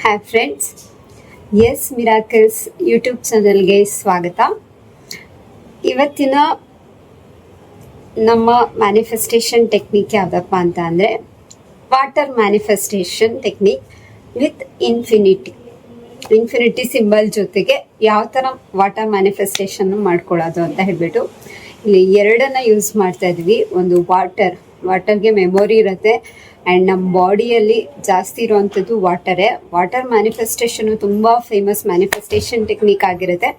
Hi friends, S miracles YouTube ಚಾನಲ್ಗೆ ಸ್ವಾಗತ. ಇವತ್ತಿನ ನಮ್ಮ ಮ್ಯಾನಿಫೆಸ್ಟೇಷನ್ ಟೆಕ್ನಿಕ್ ಯಾವುದಪ್ಪ ಅಂತ ಅಂದರೆ water manifestation technique with infinity symbol ಜೊತೆಗೆ ಯಾವ ಥರ ವಾಟರ್ ಮ್ಯಾನಿಫೆಸ್ಟೇಷನ್ ಮಾಡ್ಕೊಳ್ಳೋದು ಅಂತ ಹೇಳ್ಬಿಟ್ಟು ಇಲ್ಲಿ ಎರಡನ್ನ ಯೂಸ್ ಮಾಡ್ತಾ ಇದ್ವಿ. ಒಂದು ವಾಟರ್ಗೆ ಮೆಮೊರಿ ಇರುತ್ತೆ ಆ್ಯಂಡ್ ನಮ್ಮ ಬಾಡಿಯಲ್ಲಿ ಜಾಸ್ತಿ ಇರುವಂಥದ್ದು ವಾಟರ್ ಮ್ಯಾನಿಫೆಸ್ಟೇಷನು ತುಂಬ ಫೇಮಸ್ ಮ್ಯಾನಿಫೆಸ್ಟೇಷನ್ ಟೆಕ್ನಿಕ್ ಆಗಿರುತ್ತೆ.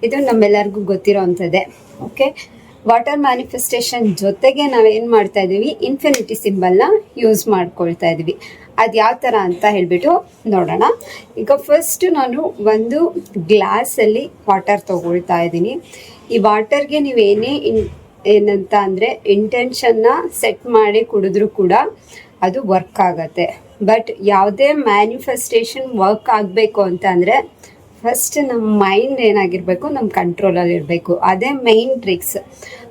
ಇದು ನಮ್ಮೆಲ್ಲರಿಗೂ ಗೊತ್ತಿರೋ ಅಂಥದ್ದೇ. ಓಕೆ, ವಾಟರ್ ಮ್ಯಾನಿಫೆಸ್ಟೇಷನ್ ಜೊತೆಗೆ ನಾವೇನು ಮಾಡ್ತಾ ಇದ್ದೀವಿ, ಇನ್ಫಿನಿಟಿ ಸಿಂಬಲ್ನ ಯೂಸ್ ಮಾಡ್ಕೊಳ್ತಾ ಇದ್ವಿ. ಅದು ಯಾವ ಥರ ಅಂತ ಹೇಳ್ಬಿಟ್ಟು ನೋಡೋಣ. ಈಗ ಫಸ್ಟ್ ನಾನು ಒಂದು ಗ್ಲಾಸಲ್ಲಿ ವಾಟರ್ ತೊಗೊಳ್ತಾ ಇದ್ದೀನಿ. ಈ ವಾಟರ್ಗೆ ನೀವೇನೇ ಏನಂತ ಅಂದರೆ ಇಂಟೆನ್ಷನ್ನ ಸೆಟ್ ಮಾಡಿ ಕುಡಿದ್ರೂ ಕೂಡ ಅದು ವರ್ಕ್ ಆಗುತ್ತೆ. ಬಟ್ ಯಾವುದೇ ಮ್ಯಾನಿಫೆಸ್ಟೇಷನ್ ವರ್ಕ್ ಆಗಬೇಕು ಅಂತ ಅಂದರೆ ಫಸ್ಟ್ ನಮ್ಮ ಮೈಂಡ್ ಏನಾಗಿರಬೇಕು, ನಮ್ಮ ಕಂಟ್ರೋಲಲ್ಲಿ ಇರಬೇಕು. ಅದೇ ಮೈನ್ ಟ್ರಿಕ್ಸ್.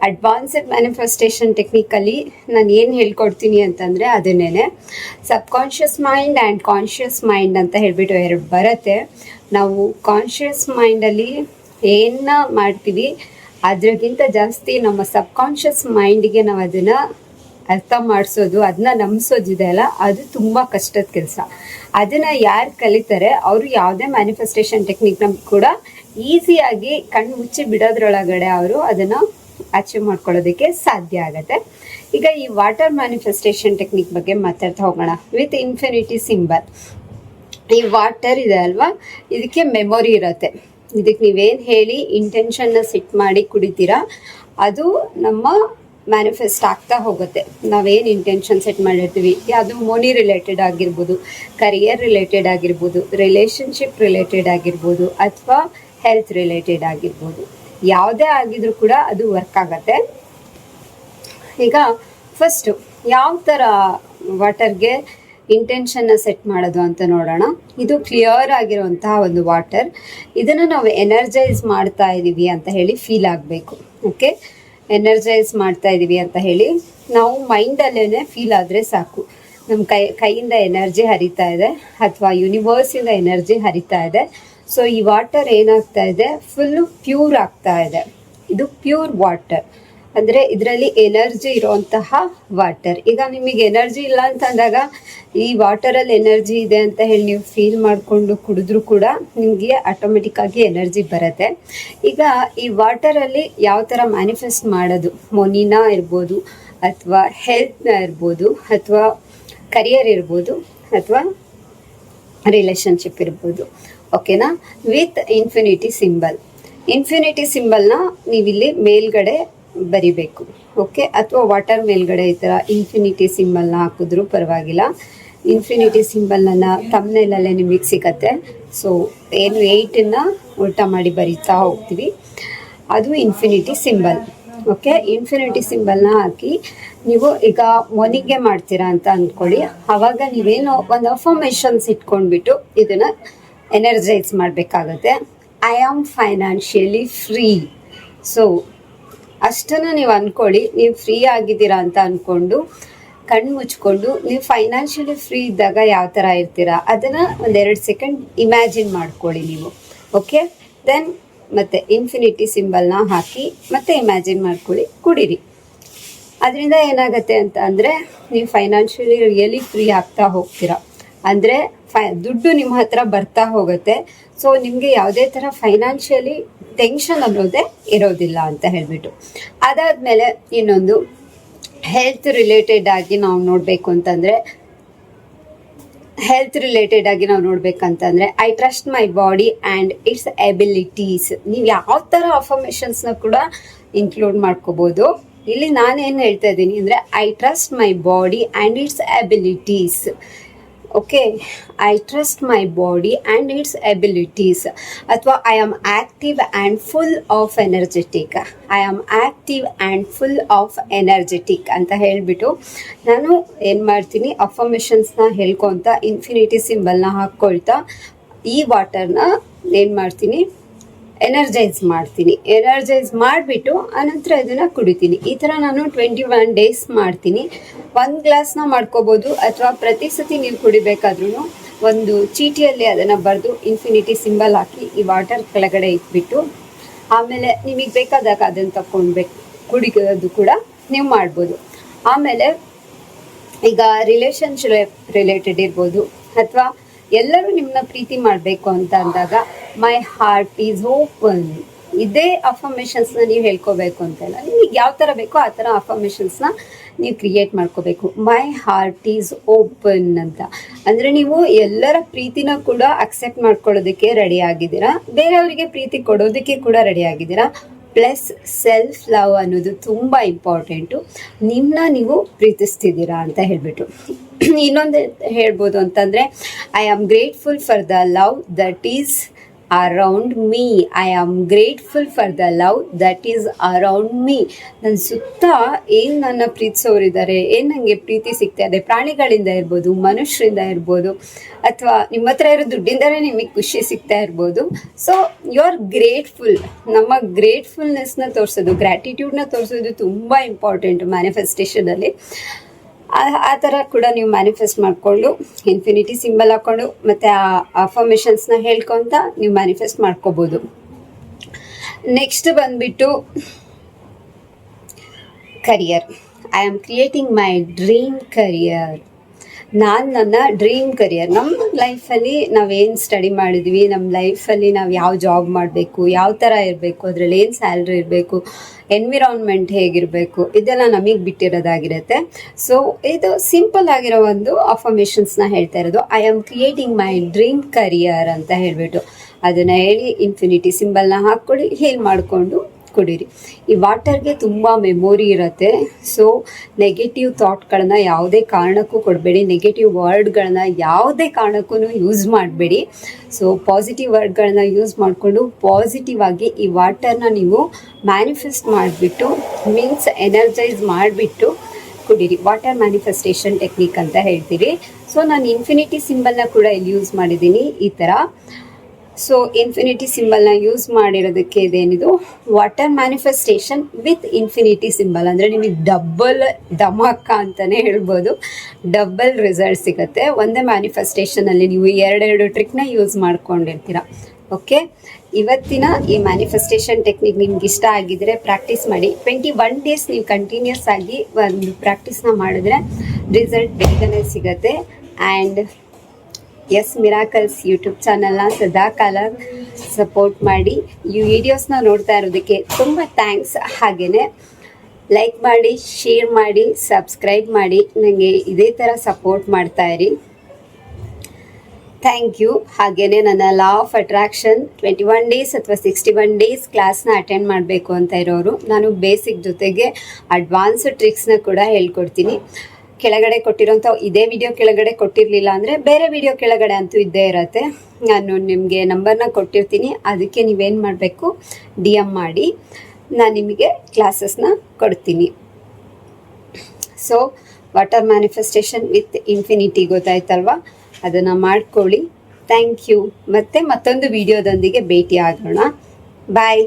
ಅಡ್ವಾನ್ಸ್ಡ್ ಮ್ಯಾನಿಫೆಸ್ಟೇಷನ್ ಟೆಕ್ನಿಕಲ್ಲಿ ನಾನು ಏನು ಹೇಳ್ಕೊಡ್ತೀನಿ ಅಂತಂದರೆ ಅದನ್ನೇ subconscious mind and conscious mind ಅಂತ ಹೇಳ್ಬಿಟ್ಟು ಎರಡು ಬರುತ್ತೆ. ನಾವು ಕಾನ್ಷಿಯಸ್ ಮೈಂಡಲ್ಲಿ ಏನ ಮಾಡ್ತೀವಿ ಅದಕ್ಕಿಂತ ಜಾಸ್ತಿ ನಮ್ಮ ಸಬ್ಕಾನ್ಷಿಯಸ್ ಮೈಂಡಿಗೆ ನಾವು ಅದನ್ನು ಅರ್ಥ ಮಾಡಿಸೋದು, ಅದನ್ನ ನಂಬಿಸೋದಿದೆ ಅಲ್ಲ, ಅದು ತುಂಬ ಕಷ್ಟದ ಕೆಲಸ. ಅದನ್ನು ಯಾರು ಕಲಿತಾರೆ ಅವರು ಯಾವುದೇ ಮ್ಯಾನಿಫೆಸ್ಟೇಷನ್ ಟೆಕ್ನಿಕ್ನ ಕೂಡ ಈಸಿಯಾಗಿ ಕಣ್ಣು ಮುಚ್ಚಿ ಬಿಡೋದ್ರೊಳಗಡೆ ಅವರು ಅದನ್ನು ಅಚೀವ್ ಮಾಡ್ಕೊಳ್ಳೋದಕ್ಕೆ ಸಾಧ್ಯ ಆಗುತ್ತೆ. ಈಗ ಈ ವಾಟರ್ ಮ್ಯಾನಿಫೆಸ್ಟೇಷನ್ ಟೆಕ್ನಿಕ್ ಬಗ್ಗೆ ಮಾತಾಡ್ತಾ ಹೋಗೋಣ. ವಿತ್ ಇನ್ಫಿನಿಟಿ ಸಿಂಬಲ್, ಈ ವಾಟರ್ ಇದೆ ಅಲ್ವಾ, ಇದಕ್ಕೆ ಮೆಮೊರಿ ಇರುತ್ತೆ. ಇದಕ್ಕೆ ನೀವೇನು ಹೇಳಿ ಇಂಟೆನ್ಷನ್ನ ಸೆಟ್ ಮಾಡಿ ಕುಡಿತೀರಾ ಅದು ನಮ್ಮ ಮ್ಯಾನಿಫೆಸ್ಟ್ ಆಗ್ತಾ ಹೋಗುತ್ತೆ. ನಾವೇನು ಇಂಟೆನ್ಷನ್ ಸೆಟ್ ಮಾಡಿರ್ತೀವಿ, ಅದು ಮನಿ ರಿಲೇಟೆಡ್ ಆಗಿರ್ಬೋದು, ಕರಿಯರ್ ರಿಲೇಟೆಡ್ ಆಗಿರ್ಬೋದು, ರಿಲೇಷನ್ಶಿಪ್ ರಿಲೇಟೆಡ್ ಆಗಿರ್ಬೋದು, ಅಥವಾ ಹೆಲ್ತ್ ರಿಲೇಟೆಡ್ ಆಗಿರ್ಬೋದು, ಯಾವುದೇ ಆಗಿದ್ರೂ ಕೂಡ ಅದು ವರ್ಕ್ ಆಗುತ್ತೆ. ಈಗ ಫಸ್ಟು ಯಾವ ಥರ ವಾಟರ್ಗೆ ಇಂಟೆನ್ಷನ್ನ ಸೆಟ್ ಮಾಡೋದು ಅಂತ ನೋಡೋಣ. ಇದು ಕ್ಲಿಯರ್ ಆಗಿರುವಂತಹ ಒಂದು ವಾಟರ್. ಇದನ್ನು ನಾವು ಎನರ್ಜೈಸ್ ಮಾಡ್ತಾ ಇದ್ದೀವಿ ಅಂತ ಹೇಳಿ ಫೀಲ್ ಆಗಬೇಕು. ಓಕೆ, ಎನರ್ಜೈಸ್ ಮಾಡ್ತಾ ಇದ್ದೀವಿ ಅಂತ ಹೇಳಿ ನಾವು ಮೈಂಡಲ್ಲೇ ಫೀಲ್ ಆದರೆ ಸಾಕು. ನಮ್ಮ ಕೈಯಿಂದ ಎನರ್ಜಿ ಹರಿತಾ ಇದೆ ಅಥವಾ ಯೂನಿವರ್ಸಿಂದ ಎನರ್ಜಿ ಹರಿತಾ ಇದೆ. ಸೊ ಈ ವಾಟರ್ ಏನಾಗ್ತಾ ಇದೆ, ಫುಲ್ಲು ಪ್ಯೂರ್ ಆಗ್ತಾ ಇದೆ. ಇದು ಪ್ಯೂರ್ ವಾಟರ್ ಅಂದರೆ ಇದರಲ್ಲಿ ಎನರ್ಜಿ ಇರೋಂತಹ ವಾಟರ್. ಈಗ ನಿಮಗೆ ಎನರ್ಜಿ ಇಲ್ಲ ಅಂತಂದಾಗ ಈ ವಾಟರಲ್ಲಿ ಎನರ್ಜಿ ಇದೆ ಅಂತ ಹೇಳಿ ನೀವು ಫೀಲ್ ಮಾಡಿಕೊಂಡು ಕುಡಿದ್ರೂ ಕೂಡ ನಿಮಗೆ ಆಟೋಮೆಟಿಕ್ಕಾಗಿ ಎನರ್ಜಿ ಬರುತ್ತೆ. ಈಗ ಈ ವಾಟರಲ್ಲಿ ಯಾವ ಥರ ಮ್ಯಾನಿಫೆಸ್ಟ್ ಮಾಡೋದು, ಮನಿನ ಇರ್ಬೋದು ಅಥವಾ ಹೆಲ್ತ್ನ ಇರ್ಬೋದು ಅಥವಾ ಕರಿಯರ್ ಇರ್ಬೋದು ಅಥವಾ ರಿಲೇಷನ್ಶಿಪ್ ಇರ್ಬೋದು. ಓಕೆನಾ, ವಿತ್ ಇನ್ಫಿನಿಟಿ ಸಿಂಬಲ್ನ ನೀವಿಲ್ಲಿ ಮೇಲ್ಗಡೆ ಬರಿಬೇಕು. ಓಕೆ, ಅಥವಾ ವಾಟರ್ ಮೇಲ್ಗಡೆ ಈ ಥರ ಇನ್ಫಿನಿಟಿ ಸಿಂಬಲ್ನ ಹಾಕಿದ್ರೂ ಪರವಾಗಿಲ್ಲ. ಇನ್ಫಿನಿಟಿ ಸಿಂಬಲ್ನ ತಮ್ನೇಲಲ್ಲೇ ನಿಮಗೆ ಸಿಗತ್ತೆ. ಸೊ ಏನು 8 ಉಲ್ಟಾ ಮಾಡಿ ಬರಿತಾ ಹೋಗ್ತೀವಿ, ಅದು ಇನ್ಫಿನಿಟಿ ಸಿಂಬಲ್. ಓಕೆ, ಇನ್ಫಿನಿಟಿ ಸಿಂಬಲ್ನ ಹಾಕಿ ನೀವು ಈಗ ಮೊನಿಗೆ ಮಾಡ್ತೀರಾ ಅಂತ ಅಂದ್ಕೊಳ್ಳಿ. ಆವಾಗ ನೀವೇನು ಒಂದು ಅಫರ್ಮೇಷನ್ಸ್ ಇಟ್ಕೊಂಡ್ಬಿಟ್ಟು ಇದನ್ನು ಎನರ್ಜೈಸ್ ಮಾಡಬೇಕಾಗತ್ತೆ. I am financially free. So ಅಷ್ಟನ್ನು ನೀವು ಅಂದ್ಕೊಳ್ಳಿ, ನೀವು ಫ್ರೀ ಆಗಿದ್ದೀರಾ ಅಂತ ಅಂದ್ಕೊಂಡು ಕಣ್ಣು ಮುಚ್ಕೊಂಡು ನೀವು ಫೈನಾನ್ಷಿಯಲಿ ಫ್ರೀ ಇದ್ದಾಗ ಯಾವ ಥರ ಇರ್ತೀರಾ ಅದನ್ನು 1-2 ಸೆಕೆಂಡ್ ಇಮ್ಯಾಜಿನ್ ಮಾಡ್ಕೊಳ್ಳಿ ನೀವು. ಓಕೆ, ದೆನ್ ಮತ್ತೆ ಇನ್ಫಿನಿಟಿ ಸಿಂಬಲ್ನ ಹಾಕಿ ಮತ್ತೆ ಇಮ್ಯಾಜಿನ್ ಮಾಡ್ಕೊಳ್ಳಿ, ಕುಡೀರಿ. ಅದರಿಂದ ಏನಾಗುತ್ತೆ ಅಂತ ಅಂದರೆ ನೀವು ಫೈನಾನ್ಷಿಯಲಿ ರಿಯಲಿ ಫ್ರೀ ಆಗ್ತಾ ಹೋಗ್ತೀರಾ. ಅಂದರೆ ದುಡ್ಡು ನಿಮ್ಮ ಹತ್ರ ಬರ್ತಾ ಹೋಗುತ್ತೆ. ಸೊ ನಿಮಗೆ ಯಾವುದೇ ಥರ ಫೈನಾನ್ಷಿಯಲಿ ಟೆನ್ಷನ್ ಅನ್ನೋದೇ ಇರೋದಿಲ್ಲ ಅಂತ ಹೇಳ್ಬಿಟ್ಟು. ಅದಾದಮೇಲೆ ಇನ್ನೊಂದು ಹೆಲ್ತ್ ರಿಲೇಟೆಡ್ ಆಗಿ ನಾವು ನೋಡಬೇಕು ಅಂತಂದರೆ I trust my body and its abilities. ನೀವು ಯಾವ ಥರ ಅಫರ್ಮೇಷನ್ಸ್ನ ಕೂಡ ಇನ್ಕ್ಲೂಡ್ ಮಾಡ್ಕೋಬೋದು. ಇಲ್ಲಿ ನಾನೇನು ಹೇಳ್ತಾ ಇದ್ದೀನಿ ಅಂದರೆ I trust my body and its abilities. Okay, I trust my body and its abilities. ಅಥವಾ I am active and full of energetic ಅಂತ ಹೇಳಿಬಿಟ್ಟು ನಾನು ಏನು ಮಾಡ್ತೀನಿ, ಅಫರ್ಮೇಷನ್ಸ್ನ ಹೇಳ್ಕೊತ ಇನ್ಫಿನಿಟಿ ಸಿಂಬಲ್ನ ಹಾಕ್ಕೊಳ್ತಾ ಈ ವಾಟರ್ನ ಏನು ಮಾಡ್ತೀನಿ, ಎನರ್ಜೈಸ್ ಮಾಡಿಬಿಟ್ಟು ಆನಂತರ ಇದನ್ನು ಕುಡಿತೀನಿ. ಈ ಥರ ನಾನು 21 ಡೇಸ್ ಮಾಡ್ತೀನಿ. 1 ಗ್ಲಾಸ್ನ ಮಾಡ್ಕೋಬೋದು ಅಥವಾ ಪ್ರತಿ ಸತಿ ನೀವು ಕುಡಿಬೇಕಾದ್ರೂ ಒಂದು ಚೀಟಿಯಲ್ಲಿ ಅದನ್ನು ಬರೆದು ಇನ್ಫಿನಿಟಿ ಸಿಂಬಲ್ ಹಾಕಿ ಈ ವಾಟರ್ ಕೆಳಗಡೆ ಇಟ್ಬಿಟ್ಟು ಆಮೇಲೆ ನಿಮಗೆ ಬೇಕಾದಾಗ ಅದನ್ನು ತಗೊಂಡ್ಬೇಕು ಕುಡಿಯೋದು ಕೂಡ ನೀವು ಮಾಡ್ಬೋದು. ಆಮೇಲೆ ಈಗ ರಿಲೇಷನ್ಶಿಪ್ ರಿಲೇಟೆಡ್ ಇರ್ಬೋದು ಅಥವಾ ಎಲ್ಲರೂ ನಿಮ್ಮನ್ನ ಪ್ರೀತಿ ಮಾಡಬೇಕು ಅಂತ ಅಂದಾಗ ಮೈ ಹಾರ್ಟ್ ಈಸ್ ಓಪನ್, ಇದೇ ಅಫರ್ಮೇಷನ್ಸ್ನ ನೀವು ಹೇಳ್ಕೋಬೇಕು ಅಂತಲ್ಲ, ನಿಮಗೆ ಯಾವ ಥರ ಬೇಕೋ ಆ ಥರ ಅಫರ್ಮೇಷನ್ಸ್ನ ನೀವು ಕ್ರಿಯೇಟ್ ಮಾಡ್ಕೋಬೇಕು. ಮೈ ಹಾರ್ಟ್ ಈಸ್ ಓಪನ್ ಅಂತ ಅಂದರೆ ನೀವು ಎಲ್ಲರ ಪ್ರೀತಿನ ಕೂಡ ಅಕ್ಸೆಪ್ಟ್ ಮಾಡ್ಕೊಳ್ಳೋದಕ್ಕೆ ರೆಡಿ ಆಗಿದ್ದೀರಾ, ಬೇರೆಯವರಿಗೆ ಪ್ರೀತಿ ಕೊಡೋದಕ್ಕೆ ಕೂಡ ರೆಡಿ ಆಗಿದ್ದೀರಾ. ಪ್ಲಸ್ ಸೆಲ್ಫ್ ಲವ್ ಅನ್ನೋದು ತುಂಬ ಇಂಪಾರ್ಟೆಂಟು. ನಿಮ್ಮನ್ನ ನೀವು ಪ್ರೀತಿಸ್ತಿದ್ದೀರಾ ಅಂತ ಹೇಳ್ಬಿಟ್ಟು ಇನ್ನೊಂದು ಹೇಳ್ಬೋದು ಅಂತಂದರೆ I am grateful for the love that is around me. I am grateful for the love that is around me. ನನ್ನ ಸುತ್ತ ಏನು ನನ್ನ ಪ್ರೀತಿಸೋರಿದ್ದಾರೆ, ಏನು ನನಗೆ ಪ್ರೀತಿ ಸಿಗ್ತಾ ಇದೆ, ಪ್ರಾಣಿಗಳಿಂದ ಇರ್ಬೋದು, ಮನುಷ್ಯರಿಂದ ಇರ್ಬೋದು, ಅಥವಾ ನಿಮ್ಮ ಹತ್ರ ಇರೋ ದುಡ್ಡಿಂದಲೇ ನಿಮಗೆ ಖುಷಿ ಸಿಗ್ತಾ ಇರ್ಬೋದು. So you are grateful. ನಮ್ಮ ಗ್ರೇಟ್ಫುಲ್ನೆಸ್ನ ತೋರಿಸೋದು, ಗ್ರ್ಯಾಟಿಟ್ಯೂಡ್ನ ತೋರಿಸೋದು ತುಂಬ ಇಂಪಾರ್ಟೆಂಟ್ ಮ್ಯಾನಿಫೆಸ್ಟೇಷನಲ್ಲಿ. ಆ ಥರ ಕೂಡ ನೀವು ಮ್ಯಾನಿಫೆಸ್ಟ್ ಮಾಡಿಕೊಂಡು ಇನ್ಫಿನಿಟಿ ಸಿಂಬಲ್ ಹಾಕ್ಕೊಂಡು ಮತ್ತು ಆ ಅಫರ್ಮೇಷನ್ಸ್ನ ಹೇಳ್ಕೊತ ನೀವು ಮ್ಯಾನಿಫೆಸ್ಟ್ ಮಾಡ್ಕೋಬೋದು. ನೆಕ್ಸ್ಟ್ ಬಂದುಬಿಟ್ಟು career. I am creating my dream career. ನಾನು ನನ್ನ ಡ್ರೀಮ್ ಕರಿಯರ್, ನಮ್ಮ ಲೈಫಲ್ಲಿ ನಾವೇನು ಸ್ಟಡಿ ಮಾಡಿದ್ವಿ, ನಮ್ಮ ಲೈಫಲ್ಲಿ ನಾವು ಯಾವ ಜಾಬ್ ಮಾಡಬೇಕು, ಯಾವ ಥರ ಇರಬೇಕು, ಅದರಲ್ಲಿ ಏನು ಸ್ಯಾಲ್ರಿ ಇರಬೇಕು, ಎನ್ವಿರಾನ್ಮೆಂಟ್ ಹೇಗಿರಬೇಕು, ಇದೆಲ್ಲ ನಮಗೆ ಬಿಟ್ಟಿರೋದಾಗಿರುತ್ತೆ. ಸೊ ಇದು ಸಿಂಪಲ್ ಆಗಿರೋ ಒಂದು ಅಫರ್ಮೇಷನ್ಸ್ನ ಹೇಳ್ತಾ ಇರೋದು. I am creating my dream career ಅಂತ ಹೇಳಿಬಿಟ್ಟು ಅದನ್ನು ಹೇಳಿ ಇನ್ಫಿನಿಟಿ ಸಿಂಬಲ್ನ ಹಾಕ್ಕೊಳ್ಳಿ, ಹೀಲ್ ಮಾಡಿಕೊಂಡು ಕುಡೀರಿ. ಈ ವಾಟರ್ಗೆ ತುಂಬ ಮೆಮೊರಿ ಇರುತ್ತೆ. ಸೊ ನೆಗೆಟಿವ್ ಥಾಟ್ಗಳನ್ನ ಯಾವುದೇ ಕಾರಣಕ್ಕೂ ಕೊಡಬೇಡಿ, ನೆಗೆಟಿವ್ ವರ್ಡ್ಗಳನ್ನ ಯಾವುದೇ ಕಾರಣಕ್ಕೂ ಯೂಸ್ ಮಾಡಬೇಡಿ. ಸೊ ಪಾಸಿಟಿವ್ ವರ್ಡ್ಗಳನ್ನ ಯೂಸ್ ಮಾಡಿಕೊಂಡು ಪಾಸಿಟಿವ್ ಆಗಿ ಈ ವಾಟರ್ನ ನೀವು ಮ್ಯಾನಿಫೆಸ್ಟ್ ಮಾಡಿಬಿಟ್ಟು ಮೀನ್ಸ್ ಎನರ್ಜೈಸ್ ಮಾಡಿಬಿಟ್ಟು ಕುಡೀರಿ. ವಾಟರ್ ಮ್ಯಾನಿಫೆಸ್ಟೇಷನ್ ಟೆಕ್ನಿಕ್ ಅಂತ ಹೇಳ್ತೀರಿ. ಸೊ ನಾನು ಇನ್ಫಿನಿಟಿ ಸಿಂಬಲ್ನ ಕೂಡ ಇಲ್ಲಿ ಯೂಸ್ ಮಾಡಿದ್ದೀನಿ ಈ ಥರ. ಸೊ ಇನ್ಫಿನಿಟಿ ಸಿಂಬಲ್ನ ಯೂಸ್ ಮಾಡಿರೋದಕ್ಕೆ ಇದೇನಿದು water manifestation with infinity symbol ಅಂದರೆ ನಿಮಗೆ ಡಬ್ಬಲ್ ಧಮಾಕ ಅಂತಲೇ ಹೇಳ್ಬೋದು. ಡಬ್ಬಲ್ ರಿಸಲ್ಟ್ ಸಿಗುತ್ತೆ ಒಂದೇ ಮ್ಯಾನಿಫೆಸ್ಟೇಷನಲ್ಲಿ. ನೀವು ಎರಡೆರಡು ಟ್ರಿಕ್ನ ಯೂಸ್ ಮಾಡ್ಕೊಂಡಿರ್ತೀರ. ಓಕೆ, ಇವತ್ತಿನ ಈ ಮ್ಯಾನಿಫೆಸ್ಟೇಷನ್ ಟೆಕ್ನಿಕ್ ನಿಮ್ಗೆ ಇಷ್ಟ ಆಗಿದ್ರೆ ಪ್ರಾಕ್ಟೀಸ್ ಮಾಡಿ. 21 ಡೇಸ್ ನೀವು ಕಂಟಿನ್ಯೂಸ್ ಆಗಿ ಒಂದು ಪ್ರಾಕ್ಟೀಸ್ನ ಮಾಡಿದ್ರೆ ರಿಸಲ್ಟ್ ಬೇಗನೆ ಸಿಗುತ್ತೆ. ಆ್ಯಂಡ್ ಎಸ್ ಮಿರಾಕಲ್ಸ್ ಯೂಟ್ಯೂಬ್ ಚಾನಲ್ನ ಸದಾಕಾಲ ಸಪೋರ್ಟ್ ಮಾಡಿ. ಈ ವಿಡಿಯೋಸ್ನ ನೋಡ್ತಾ ಇರೋದಕ್ಕೆ ತುಂಬ ಥ್ಯಾಂಕ್ಸ್. ಹಾಗೆಯೇ ಲೈಕ್ ಮಾಡಿ, ಶೇರ್ ಮಾಡಿ, ಸಬ್ಸ್ಕ್ರೈಬ್ ಮಾಡಿ. ನನಗೆ ಇದೇ ಥರ ಸಪೋರ್ಟ್ ಮಾಡ್ತಾಯಿರಿ. Thank you. ಹಾಗೆಯೇ ನನ್ನ ಲಾ ಆಫ್ ಅಟ್ರಾಕ್ಷನ್ 21 ಡೇಸ್ ಅಥವಾ 61 ಡೇಸ್ ಕ್ಲಾಸ್ನ ಅಟೆಂಡ್ ಮಾಡಬೇಕು ಅಂತ ಇರೋರು, ನಾನು ಬೇಸಿಕ್ ಜೊತೆಗೆ ಅಡ್ವಾನ್ಸ್ ಟ್ರಿಕ್ಸ್ನ ಕೂಡ ಹೇಳ್ಕೊಡ್ತೀನಿ. ಕೆಳಗಡೆ ಕೊಟ್ಟಿರೋಂಥ ಇದೇ ವಿಡಿಯೋ ಕೆಳಗಡೆ ಕೊಟ್ಟಿರಲಿಲ್ಲ ಅಂದರೆ ಬೇರೆ ವಿಡಿಯೋ ಕೆಳಗಡೆ ಅಂತೂ ಇದ್ದೇ ಇರುತ್ತೆ. ನಾನು ನಿಮಗೆ ನಂಬರ್ನ ಕೊಟ್ಟಿರ್ತೀನಿ, ಅದಕ್ಕೆ ನೀವೇನು ಮಾಡಬೇಕು, DM ಮಾಡಿ, ನಾನು ನಿಮಗೆ ಕ್ಲಾಸಸ್ನ ಕೊಡ್ತೀನಿ. So water manifestation with infinity ಗೊತ್ತಾಯ್ತಲ್ವಾ, ಅದನ್ನು ಮಾಡ್ಕೊಳ್ಳಿ. Thank you. ಮತ್ತೆ ಮತ್ತೊಂದು ವಿಡಿಯೋದೊಂದಿಗೆ ಭೇಟಿ ಆಗೋಣ. ಬಾಯ್.